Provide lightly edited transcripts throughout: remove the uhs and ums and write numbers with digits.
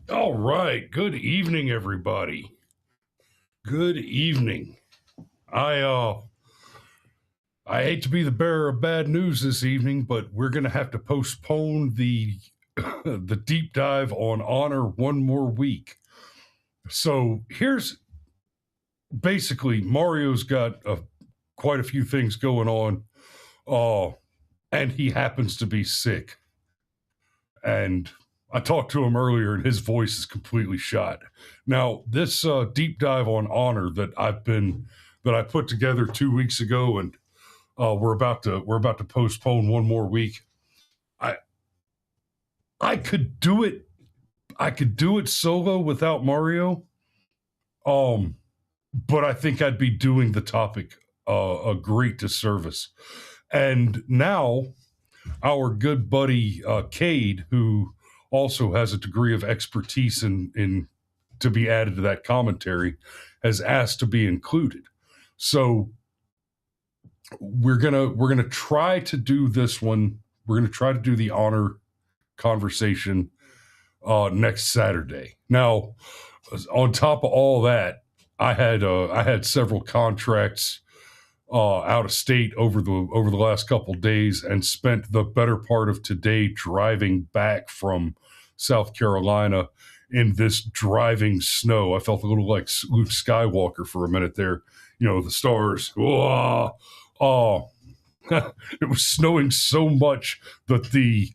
All right. Good evening, everybody. Good evening. I uh I hate to be the bearer of bad news this evening, but we're gonna have to postpone the the deep dive on Honor one more week. So here's basically Mario's got quite a few things going on, uh, and he happens to be sick. And I talked to him earlier, and his voice is completely shot. Now, this deep dive on Honor that I put together 2 weeks ago, and we're about to postpone one more week. I I could do it. I could do it solo without Mario. Um, but I think I'd be doing the topic a great disservice. And now our good buddy Cade, who also has a degree of expertise in to be added to that commentary, has asked to be included. So we're gonna try to do this one. We're gonna try to do the honor conversation next Saturday. Now, on top of all that, I had several contracts out of state over the last couple of days, and spent the better part of today driving back from South Carolina in this driving snow. I felt a little like Luke Skywalker for a minute there. You know, the stars. Oh, it was snowing so much that the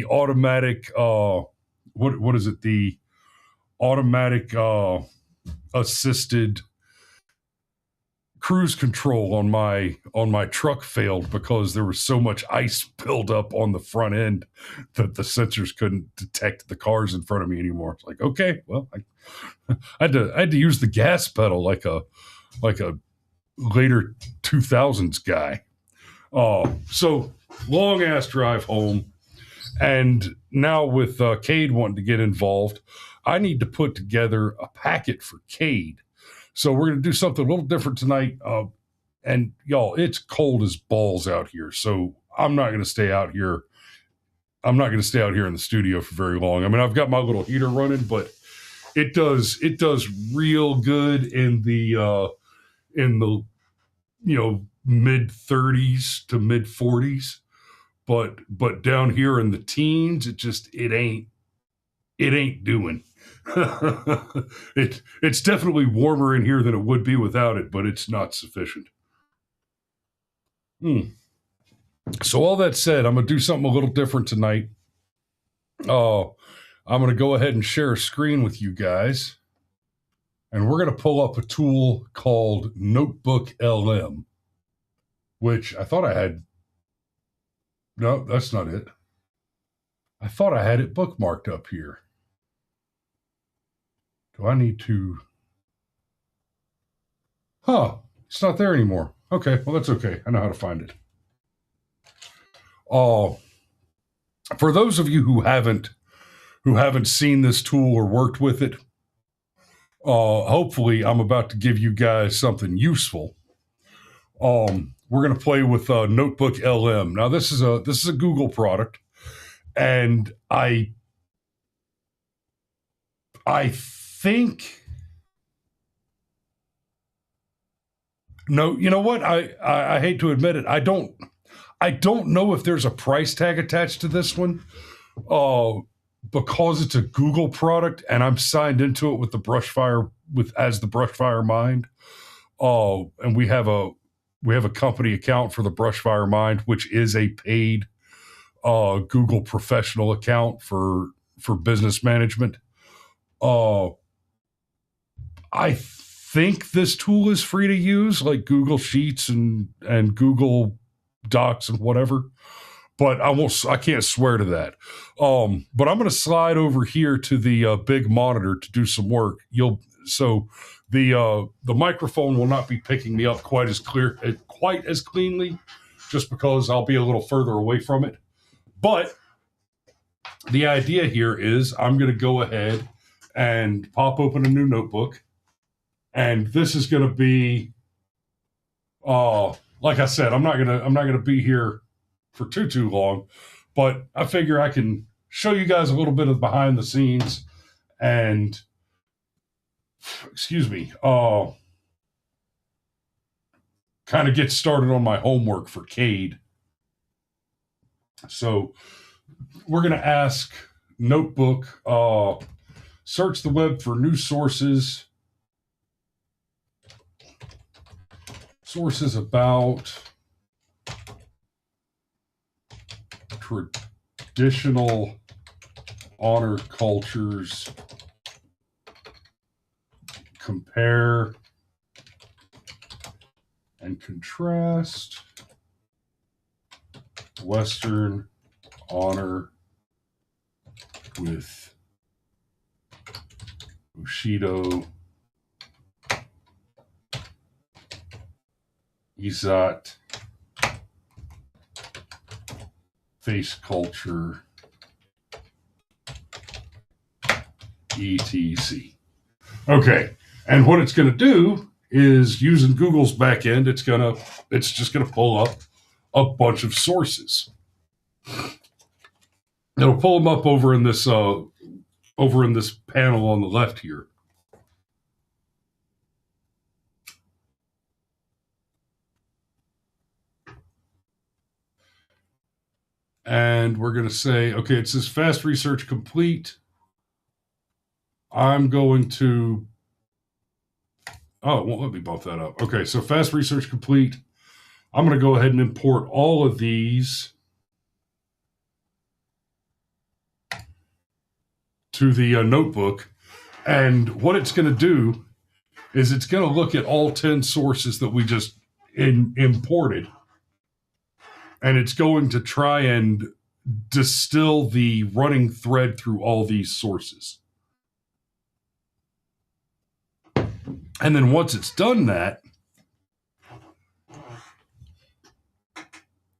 automatic what is it, the automatic assisted cruise control on my truck failed because there was so much ice built up on the front end that the sensors couldn't detect the cars in front of me anymore. It's like, okay, well, I had to use the gas pedal like a later 2000s guy. So long ass drive home, and now with Cade wanting to get involved, I need to put together a packet for Cade. So we're going to do something a little different tonight. And y'all, it's cold as balls out here. So I'm not going to stay out here. I'm not going to stay out here in the studio for very long. I mean, I've got my little heater running, but it does real good in the mid 30s to mid 40s. But down here in the teens, it ain't doing. It's definitely warmer in here than it would be without it, but it's not sufficient. Hmm. So all that said, I'm gonna do something a little different tonight. Uh, I'm gonna go ahead and share a screen with you guys, and we're gonna pull up a tool called Notebook LM, which I thought I had. No, that's not it. I thought I had it bookmarked up here. Do I need to? Huh, it's not there anymore. Okay, well, that's okay. I know how to find it. Uh, for those of you who haven't seen this tool or worked with it, hopefully I'm about to give you guys something useful. We're going to play with Notebook LM. Now this is a Google product, and I think, no, you know what? I hate to admit it. I don't know if there's a price tag attached to this one, uh, because it's a Google product and I'm signed into it with the Brushfire with as the Brushfire Mind. And we have a company account for the Brushfire Mind, which is a paid Google professional account for business management. Uh, I think this tool is free to use, like Google Sheets and Google Docs and whatever. But I can't swear to that. But I'm going to slide over here to the big monitor to do some work. So the microphone will not be picking me up quite as cleanly, just because I'll be a little further away from it. But the idea here is I'm going to go ahead and pop open a new notebook, and this is going to be, like I said, I'm not gonna be here for too long, but I figure I can show you guys a little bit of behind the scenes, and excuse me, kind of get started on my homework for Cade. So we're going to ask Notebook, search the web for news sources about traditional honor cultures, compare and contrast Western honor with Bushido, Izat, face culture, etc. Okay, and what it's going to do is, using Google's backend, it's just going to pull up a bunch of sources. It'll pull them up over in this panel on the left here. And we're going to say, okay, it says fast research complete. I'm going to, it won't let me bump that up. Okay, so fast research complete. I'm going to go ahead and import all of these to the notebook. And what it's going to do is it's going to look at all 10 sources that we just imported. And it's going to try and distill the running thread through all these sources. And then once it's done that,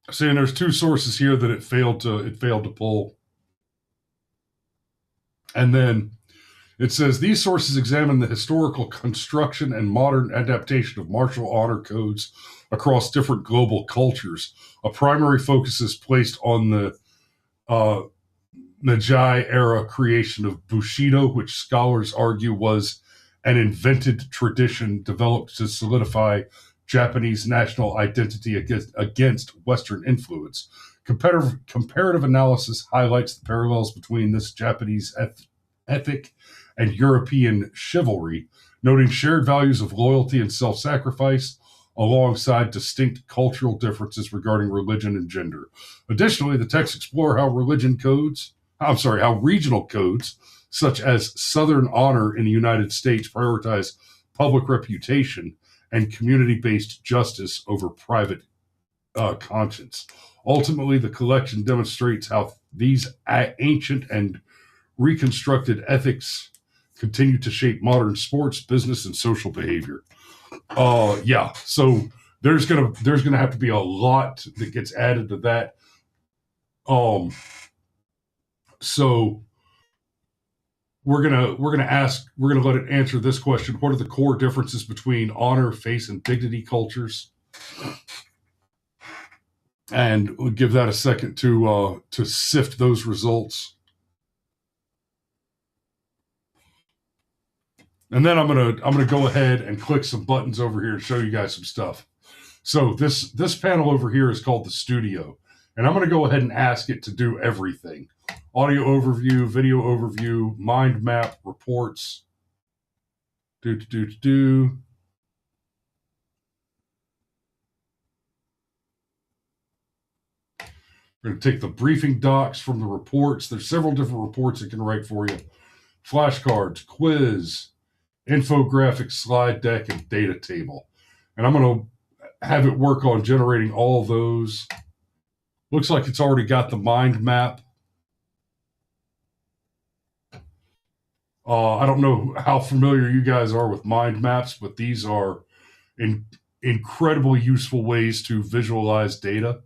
seeing there's 2 sources here that it failed to pull. And then it says these sources examine the historical construction and modern adaptation of martial honor codes across different global cultures. A primary focus is placed on the Meiji era creation of Bushido, which scholars argue was an invented tradition developed to solidify Japanese national identity against Western influence. Comparative analysis highlights the parallels between this Japanese ethic and European chivalry, noting shared values of loyalty and self-sacrifice alongside distinct cultural differences regarding religion and gender. Additionally, the texts explore how regional codes, such as Southern honor in the United States, prioritize public reputation and community-based justice over private conscience. Ultimately, the collection demonstrates how these ancient and reconstructed ethics continue to shape modern sports, business, and social behavior. So there's gonna have to be a lot that gets added to that. So we're gonna let it answer this question: what are the core differences between honor, face, and dignity cultures? And we'll give that a second to sift those results. And then I'm gonna go ahead and click some buttons over here and show you guys some stuff. So this panel over here is called the Studio, and I'm gonna go ahead and ask it to do everything: audio overview, video overview, mind map, reports. We're going to take the briefing docs from the reports. There's several different reports it can write for you: flashcards, quiz, infographic, slide deck, and data table. And I'm going to have it work on generating all of those. Looks like it's already got the mind map. I don't know how familiar you guys are with mind maps, but these are incredibly useful ways to visualize data.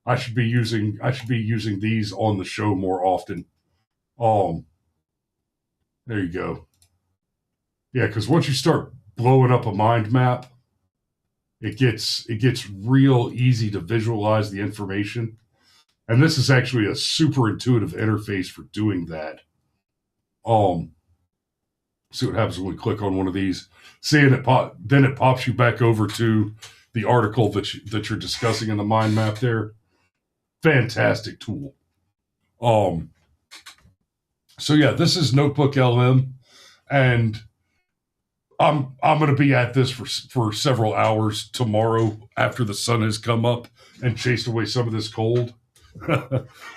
I should be using these on the show more often. There you go. Yeah, because once you start blowing up a mind map, it gets real easy to visualize the information. And this is actually a super intuitive interface for doing that. See what happens when we click on one of these. Seeing it pop, then it pops you back over to the article that you're discussing in the mind map there. Fantastic tool. So yeah, this is Notebook LM, and I'm going to be at this for several hours tomorrow after the sun has come up and chased away some of this cold.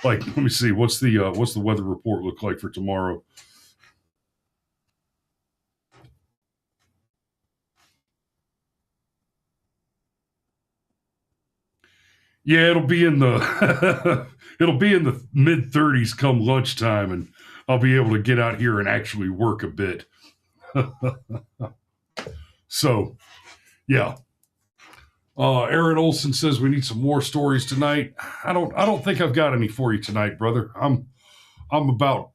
Like, let me see, what's the weather report look like for tomorrow? Yeah, it'll be in the mid 30s come lunchtime, and I'll be able to get out here and actually work a bit. So, yeah. Aaron Olson says we need some more stories tonight. I don't think I've got any for you tonight, brother. I'm about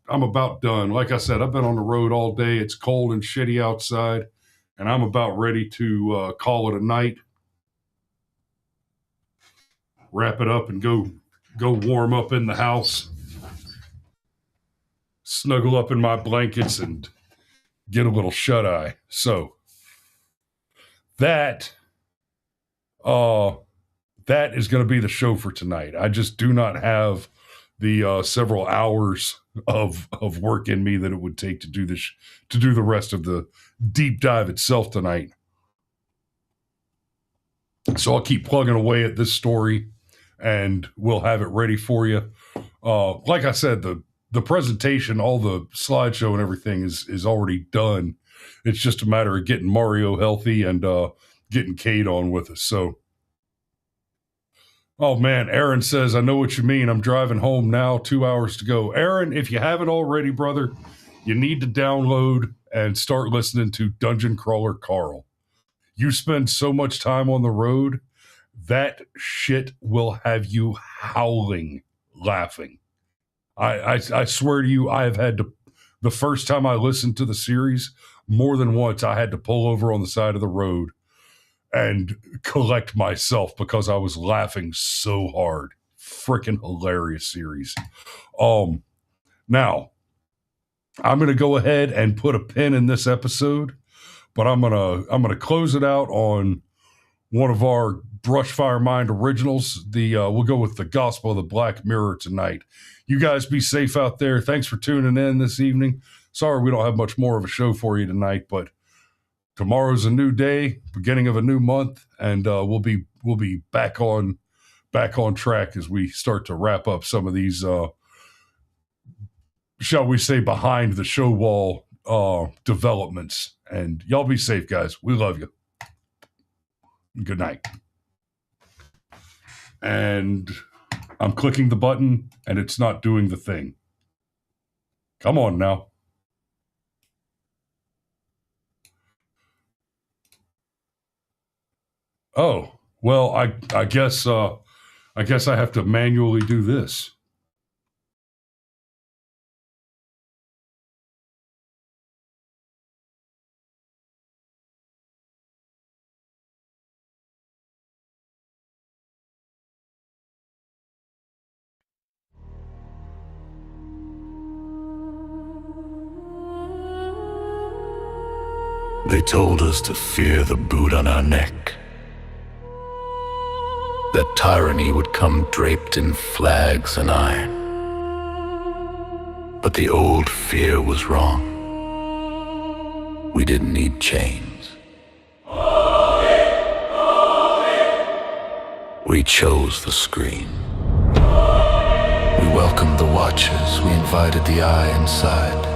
done. Like I said, I've been on the road all day. It's cold and shitty outside, and I'm about ready to call it a night. Wrap it up and go warm up in the house. Snuggle up in my blankets and get a little shut-eye. So that is going to be the show for tonight. I just do not have the several hours of work in me that it would take to do this, to do the rest of the deep dive itself tonight. So I'll keep plugging away at this story, and we'll have it ready for you. Like I said, the presentation, all the slideshow and everything is already done. It's just a matter of getting Mario healthy and getting Cade on with us. So, oh man, Aaron says, I know what you mean. I'm driving home now, 2 hours to go. Aaron, if you haven't already, brother, you need to download and start listening to Dungeon Crawler Carl. You spend so much time on the road, that shit will have you howling, laughing. I swear to you, I have had to, the first time I listened to the series, more than once, I had to pull over on the side of the road and collect myself because I was laughing so hard. Freaking hilarious series. Now, I'm going to go ahead and put a pin in this episode, but I'm gonna close it out on one of our Brushfire Mind originals. We'll go with the Gospel of the Black Mirror tonight. You guys be safe out there. Thanks for tuning in this evening. Sorry we don't have much more of a show for you tonight, but tomorrow's a new day, beginning of a new month, and we'll be back on track as we start to wrap up some of these, shall we say, behind the show wall developments. And y'all be safe, guys. We love you. Good night. And I'm clicking the button, and it's not doing the thing. Come on now. Oh, well, I guess I have to manually do this. They told us to fear the boot on our neck, that tyranny would come draped in flags and iron. But the old fear was wrong. We didn't need chains. We chose the screen. We welcomed the watchers, we invited the eye inside.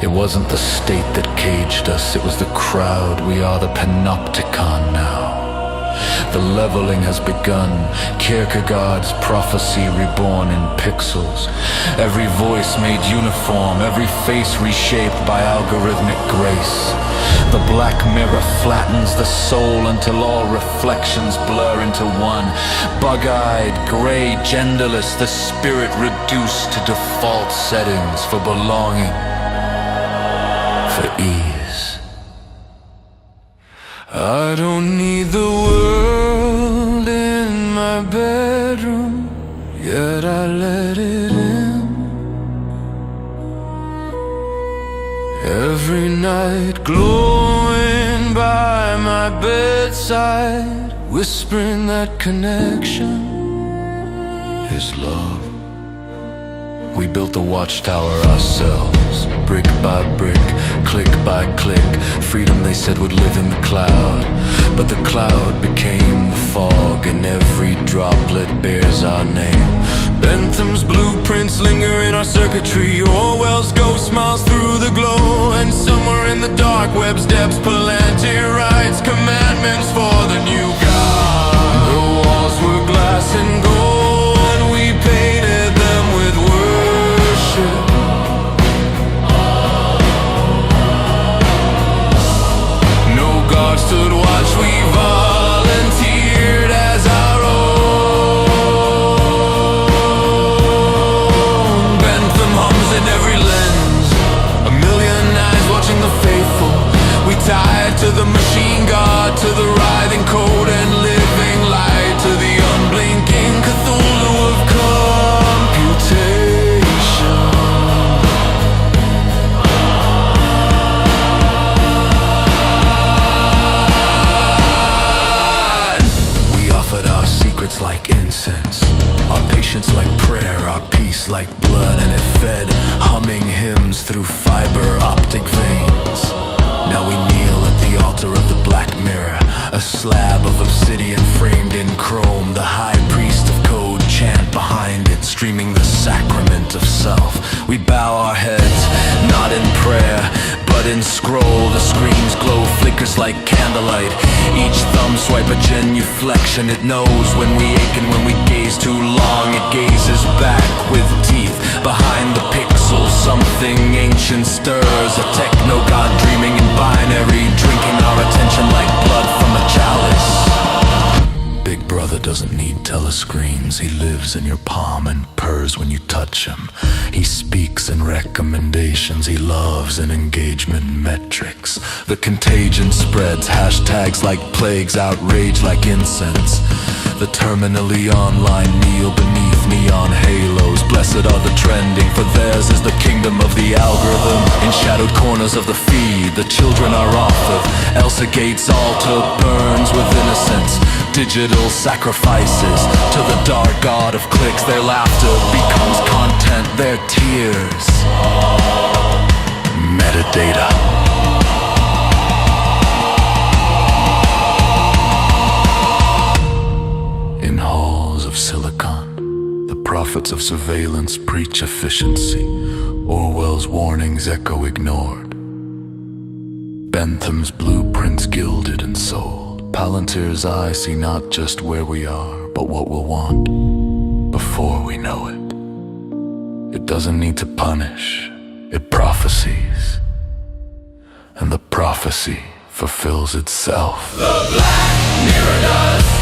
It wasn't the state that caged us, it was the crowd. We are the panopticon now. The leveling has begun, Kierkegaard's prophecy reborn in pixels. Every voice made uniform, every face reshaped by algorithmic grace. The black mirror flattens the soul until all reflections blur into one. Bug-eyed, gray, genderless, the spirit reduced to default settings for belonging, for ease. I don't need the world in my bedroom, yet I let it in. Every night glowing by my bedside, whispering that connection is love. We built the watchtower ourselves, brick by brick, click by click. Freedom they said would live in the cloud, but the cloud became the fog, and every droplet bears our name. Bentham's blueprints linger in our circuitry. Orwell's ghost smiles through the glow, and somewhere in the dark web's depths Palantir writes commandments for the new God. The walls were glass and gold, we painted them with worship. No guard stood watch, we volunteered as our own. Bentham hums in every lens, a million eyes watching the faithful. We tied to the machine god, to the writhing code and living light, to the unblinking Cthulhu of computation. We offered our secrets like incense, our patience like prayer, our peace like blood, and it fed humming hymns through fiber optic veins. Now we kneel at the altar of the black mirror, a slab of obsidian framed in chrome. The high priest of code chant behind it, streaming the sacrament of self. We bow our heads, not in prayer, but in scroll. The screen's glow flickers like candlelight, each thumb swipe a genuflection. It knows when we ache and when we gaze too long. It gazes back with teeth behind the pixels. Something ancient stirs, a techno-god dreaming in binary, drinking our attention like blood from a chalice. Big brother doesn't need telescreens. He lives in your palm and purrs when you touch him. He speaks in recommendations. He loves in engagement metrics. The contagion spreads, hashtags like plagues, outrage like incense. The terminally online kneel beneath neon halos. Blessed are the trending, for theirs is the kingdom of the algorithm. In shadowed corners of the feed, the children are offered. Elsa Gates' altar burns with innocence. Digital sacrifices to the dark god of clicks. Their laughter becomes content, their tears metadata. In halls of silicon, the prophets of surveillance preach efficiency. Orwell's warnings echo ignored. Bentham's blueprints gilded and sold. Palantir's eyes see not just where we are, but what we'll want before we know it. It doesn't need to punish, it prophesies. And the prophecy fulfills itself. The Black Mirror does.